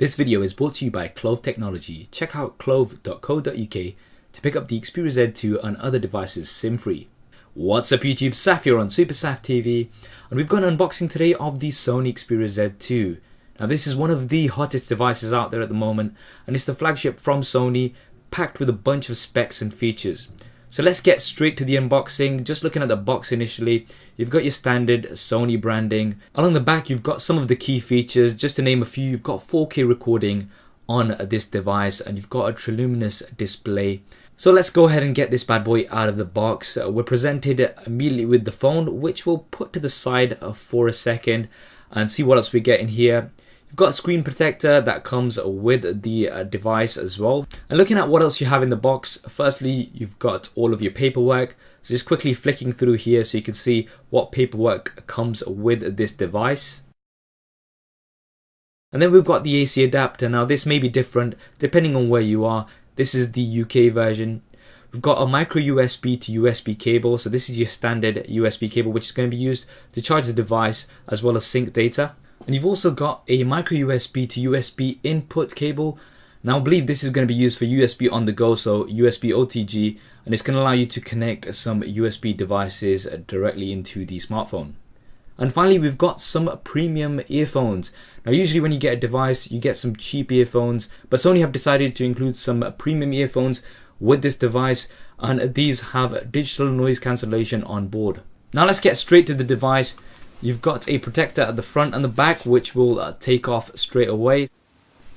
This video is brought to you by Clove Technology. Check out clove.co.uk to pick up the Xperia Z2 and other devices SIM-free. What's up YouTube, Saf here on Super Saf TV, and we've got an unboxing today of the Sony Xperia Z2. Now this is one of the hottest devices out there at the moment, and it's the flagship from Sony, packed with a bunch of specs and features. So let's get straight to the unboxing. Just looking at the box initially, you've got your standard Sony branding. Along the back you've got some of the key features. Just to name a few, you've got 4K recording on this device and you've got a triluminous display. So let's go ahead and get this bad boy out of the box. We're presented immediately with the phone, which we'll put to the side for a second and see what else we get in here. You've got a screen protector that comes with the device as well. And looking at what else you have in the box, firstly you've got all of your paperwork. So just quickly flicking through here so you can see what paperwork comes with this device. And then we've got the AC adapter. Now this may be different depending on where you are. This is the UK version. We've got a micro USB to USB cable. So this is your standard USB cable, which is going to be used to charge the device as well as sync data. And you've also got a micro USB to USB input cable. Now I believe this is going to be used for USB on the go, so USB OTG, and it's going to allow you to connect some USB devices directly into the smartphone. And finally we've got some premium earphones. Now usually when you get a device you get some cheap earphones, but Sony have decided to include some premium earphones with this device, and these have digital noise cancellation on board. Now let's get straight to the device. You've got a protector at the front and the back, which will take off straight away.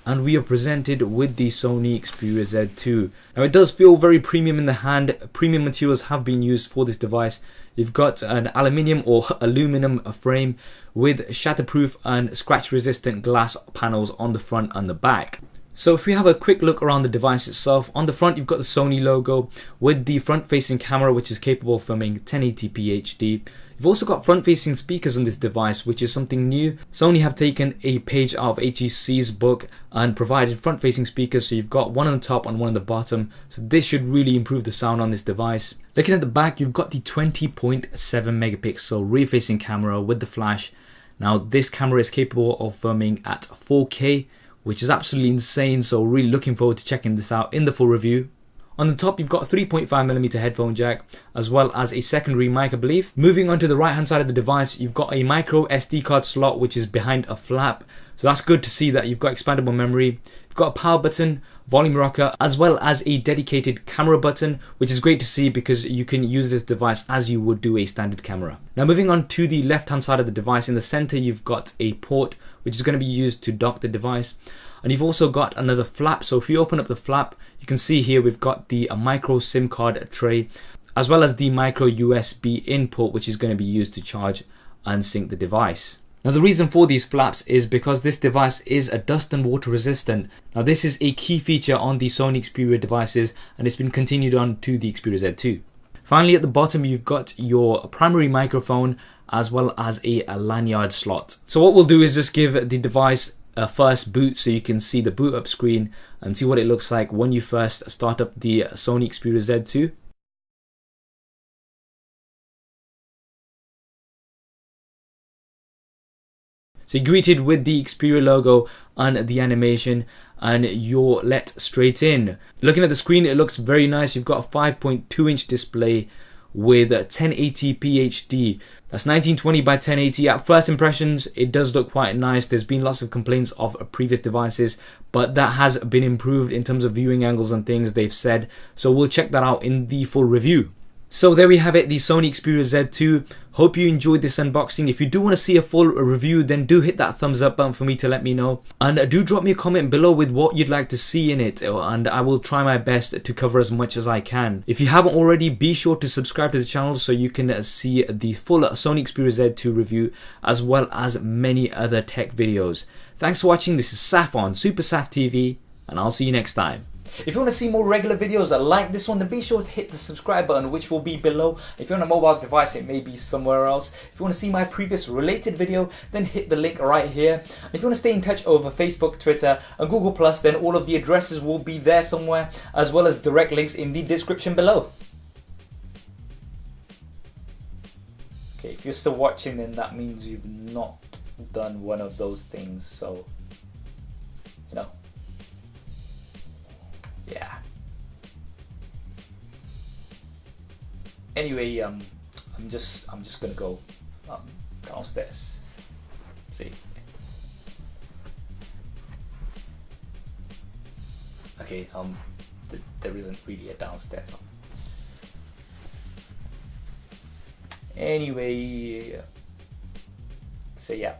And we are presented with the Sony Xperia Z2. Now it does feel very premium in the hand. Premium materials have been used for this device. You've got an aluminium or aluminum frame with shatterproof and scratch resistant glass panels on the front and the back. So if we have a quick look around the device itself, on the front you've got the Sony logo with the front facing camera, which is capable of filming 1080p HD. You've also got front facing speakers on this device, which is something new. Sony have taken a page out of HEC's book and provided front facing speakers, so you've got one on the top and one on the bottom. So this should really improve the sound on this device. Looking at the back, you've got the 20.7 megapixel rear facing camera with the flash. Now this camera is capable of filming at 4K, which is absolutely insane, so really looking forward to checking this out in the full review. On the top you've got a 3.5mm headphone jack as well as a secondary mic, I believe. Moving on to the right hand side of the device, you've got a micro SD card slot which is behind a flap. So that's good to see that you've got expandable memory. You've got a power button, volume rocker, as well as a dedicated camera button, which is great to see because you can use this device as you would do a standard camera. Now moving on to the left hand side of the device, in the center you've got a port which is going to be used to dock the device. And you've also got another flap. So if you open up the flap, you can see here we've got the micro SIM card tray, as well as the micro USB input, which is going to be used to charge and sync the device. Now the reason for these flaps is because this device is a dust and water resistant. Now this is a key feature on the Sony Xperia devices, and it's been continued on to the Xperia Z2. Finally at the bottom you've got your primary microphone as well as a lanyard slot. So what we'll do is just give the device a first boot so you can see the boot up screen and see what it looks like when you first start up the Sony Xperia Z2. So you're greeted with the Xperia logo and the animation, and you're let straight in. Looking at the screen, it looks very nice. You've got a 5.2-inch display with 1080p HD. That's 1920 by 1080. At first impressions, it does look quite nice. There's been lots of complaints of previous devices, but that has been improved in terms of viewing angles and things they've said. So we'll check that out in the full review. So there we have it, the Sony Xperia Z2. Hope you enjoyed this unboxing. If you do want to see a full review, then do hit that thumbs up button for me to let me know. And do drop me a comment below with what you'd like to see in it, and I will try my best to cover as much as I can. If you haven't already, be sure to subscribe to the channel so you can see the full Sony Xperia Z2 review as well as many other tech videos. Thanks for watching. This is Saf on Super Saf TV, and I'll see you next time. If you want to see more regular videos like this one, then be sure to hit the subscribe button, which will be below. If you're on a mobile device, it may be somewhere else. If you want to see my previous related video, then hit the link right here. If you want to stay in touch over Facebook, Twitter and Google+, then all of the addresses will be there somewhere, as well as direct links in the description below. Okay, if you're still watching, then that means you've not done one of those things, so No. Yeah. Anyway, I'm just gonna go downstairs. See. Okay. There isn't really a downstairs. Anyway, so yeah.